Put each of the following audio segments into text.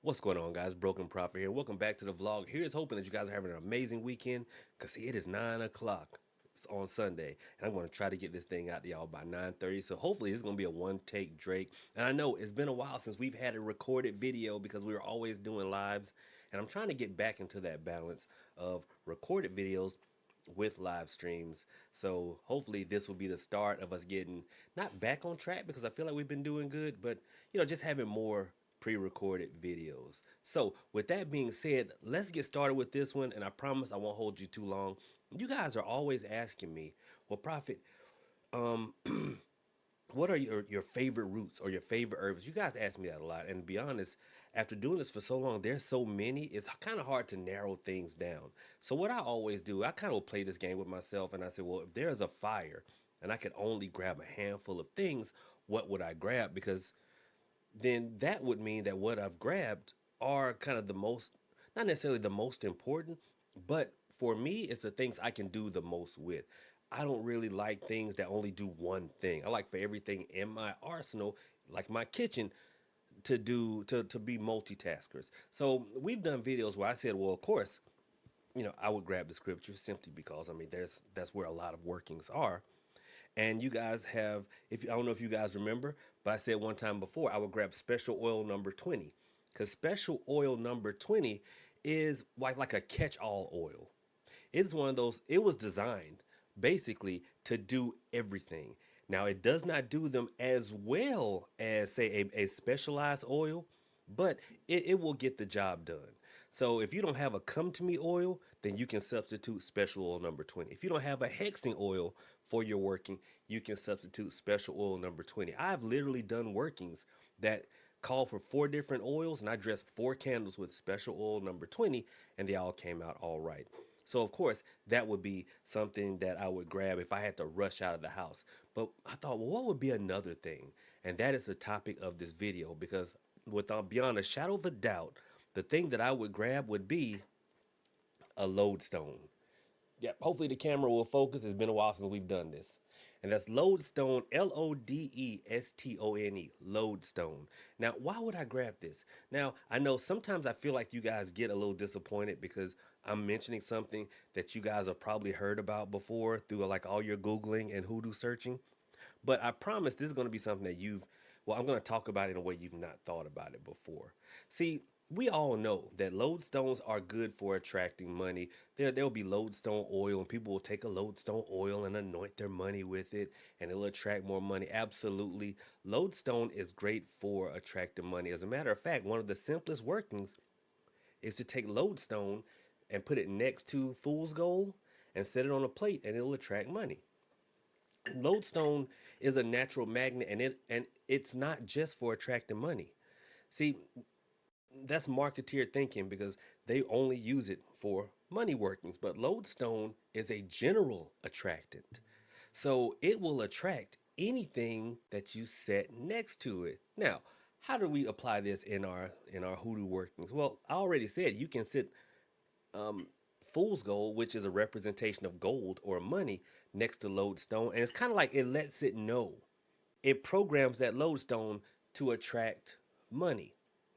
What's going on, guys? Broken Prophet here. Welcome back to the vlog. Here's hoping that you guys are having an amazing weekend. Cause see, it is 9 o'clock on Sunday, and I'm going to try to get this thing out to y'all by 9:30. So hopefully, it's going to be a one-take Drake. And I know it's been a while since we've had a recorded video because we were always doing lives, and I'm trying to get back into that balance of recorded videos with live streams. So hopefully this will be the start of us getting not back on track because I feel like we've been doing good, but just having more pre-recorded videos. So with that being said, let's get started with this one, and I promise I won't hold you too long. You guys are always asking me, well, Prophet, um what are your favorite roots or your favorite herbs? You guys ask me that a lot, and to be honest, after doing this for so long, there's so many, it's kind of hard to narrow things down. So what I always do, I kind of play this game with myself, and I say, well, if there's a fire and I could only grab a handful of things, what would I grab? Because then that would mean that what I've grabbed are kind of the most, not necessarily the most important, but for me, it's the things I can do the most with. I don't really like things that only do one thing. I like for everything in my arsenal, like my kitchen, to be multitaskers. So we've done videos where I said, well, of course, I would grab the scripture simply because I mean that's where a lot of workings are. And you guys have, if I don't know if you guys remember, but I said one time before I would grab special oil number 20 because special oil number 20 is like a catch-all oil. It's one of those, it was designed basically to do everything. Now, it does not do them as well as, say, a specialized oil, but it will get the job done. So if you don't have a come to me oil, then you can substitute special oil number 20. If you don't have a hexing oil for your working, you can substitute special oil number 20. I've literally done workings that call for four different oils, and I dressed four candles with special oil number 20, and they all came out all right. So of course that would be something that I would grab if I had to rush out of the house. But I thought, well, what would be another thing? And that is the topic of this video because without beyond a shadow of a doubt, the thing that I would grab would be a lodestone. Yep, hopefully the camera will focus. It's been a while since we've done this. And that's lodestone, Lodestone, lodestone. Now, why would I grab this? Now, I know sometimes I feel like you guys get a little disappointed because I'm mentioning something that you guys have probably heard about before through like all your Googling and Hoodoo searching. But I promise this is going to be something that I'm going to talk about it in a way you've not thought about it before. See, we all know that lodestones are good for attracting money. There'll be lodestone oil, and people will take a lodestone oil and anoint their money with it, and it'll attract more money. Absolutely. Lodestone is great for attracting money. As a matter of fact, one of the simplest workings is to take lodestone and put it next to fool's gold and set it on a plate, and it'll attract money. Lodestone is a natural magnet, and it's not just for attracting money. See, that's marketeer thinking because they only use it for money workings, but lodestone is a general attractant. So it will attract anything that you set next to it. Now, how do we apply this in our hoodoo workings? Well, I already said you can set um, fool's gold, which is a representation of gold or money, next to lodestone, and it's kind of like it lets it know. It programs that lodestone to attract money.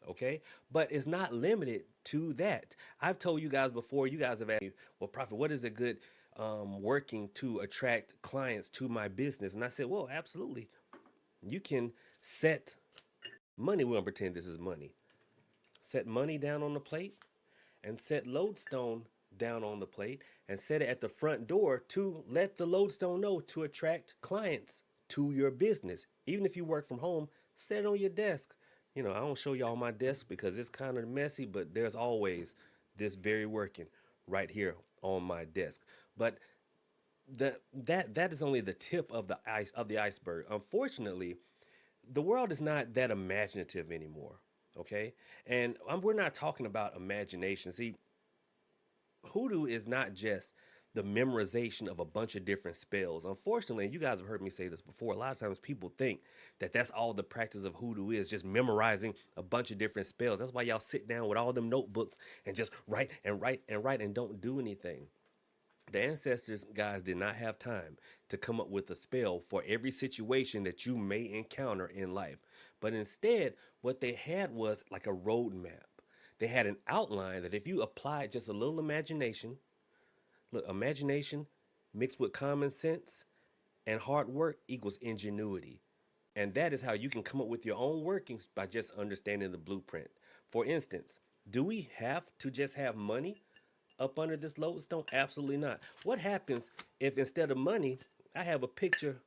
Okay, but it's not limited to that. I've told you guys before. You guys have asked me, "Well, Prophet, what is a good working to attract clients to my business?" And I said, "Well, absolutely. You can set money. We're gonna pretend this is money. Set money down on the plate and set lodestone down on the plate and set it at the front door to let the lodestone know to attract clients to your business. Even if you work from home, set it on your desk. I don't show y'all my desk because it's kind of messy, but there's always this very working right here on my desk. But that is only the tip of the iceberg. Unfortunately, the world is not that imaginative anymore. Okay, and we're not talking about imagination. See, hoodoo is not just the memorization of a bunch of different spells. Unfortunately, and you guys have heard me say this before, a lot of times people think that that's all the practice of hoodoo is, just memorizing a bunch of different spells. That's why y'all sit down with all them notebooks and just write and write and write and don't do anything. The ancestors, guys, did not have time to come up with a spell for every situation that you may encounter in life. But instead, what they had was like a roadmap. They had an outline that if you applied just a little imagination, look, imagination mixed with common sense and hard work equals ingenuity. And that is how you can come up with your own workings by just understanding the blueprint. For instance, do we have to just have money up under this lodestone? Absolutely not. What happens if instead of money, I have a picture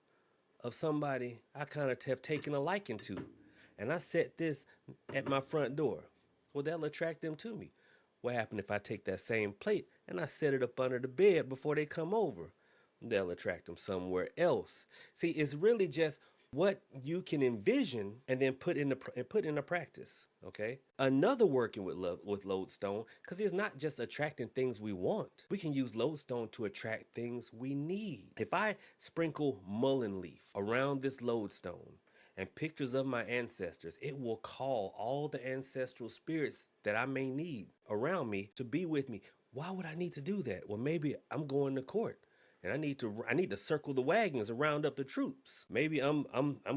of somebody I kind of have taken a liking to, and I set this at my front door? Well, that'll attract them to me. What happens if I take that same plate and I set it up under the bed before they come over? They'll attract them somewhere else. See, it's really just what you can envision and then put into practice. Okay. Another working with lodestone, because it's not just attracting things we want. We can use lodestone to attract things we need. If I sprinkle mullein leaf around this lodestone and pictures of my ancestors, it will call all the ancestral spirits that I may need around me to be with me. Why would I need to do that? Well, maybe I'm going to court and I need to circle the wagons and round up the troops. Maybe I'm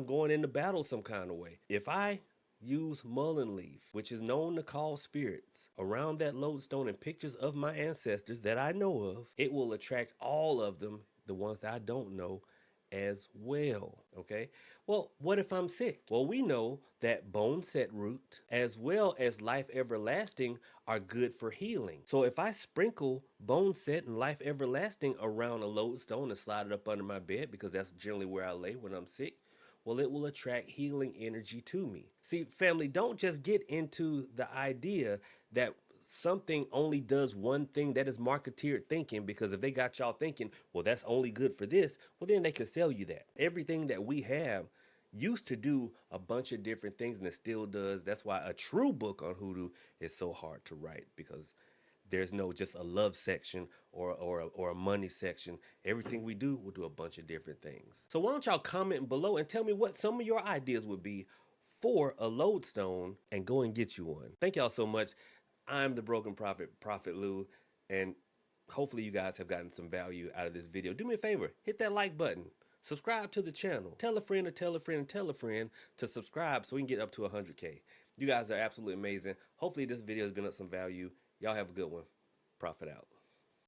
going into battle some kind of way. If I use mullein leaf, which is known to call spirits, around that lodestone and pictures of my ancestors that I know of, it will attract all of them, the ones I don't know, as well. Okay. Well, what if I'm sick? Well, we know that bone set root as well as life everlasting are good for healing. So if I sprinkle bone set and life everlasting around a lodestone and slide it up under my bed, because that's generally where I lay when I'm sick, well, it will attract healing energy to me. See, family, don't just get into the idea that something only does one thing. That is marketeer thinking, because if they got y'all thinking, well, that's only good for this, well, then they can sell you that. Everything that we have used to do a bunch of different things, and it still does. That's why a true book on hoodoo is so hard to write, because there's no just a love section or a money section. Everything we do, we'll do a bunch of different things. So why don't y'all comment below and tell me what some of your ideas would be for a lodestone, and go and get you one. Thank y'all so much. I'm the Broken Prophet, Prophet Lou, and hopefully you guys have gotten some value out of this video. Do me a favor, hit that like button, subscribe to the channel, tell a friend or tell a friend and tell a friend to subscribe so we can get up to 100K. You guys are absolutely amazing. Hopefully this video has been of some value. Y'all have a good one. Prophet out.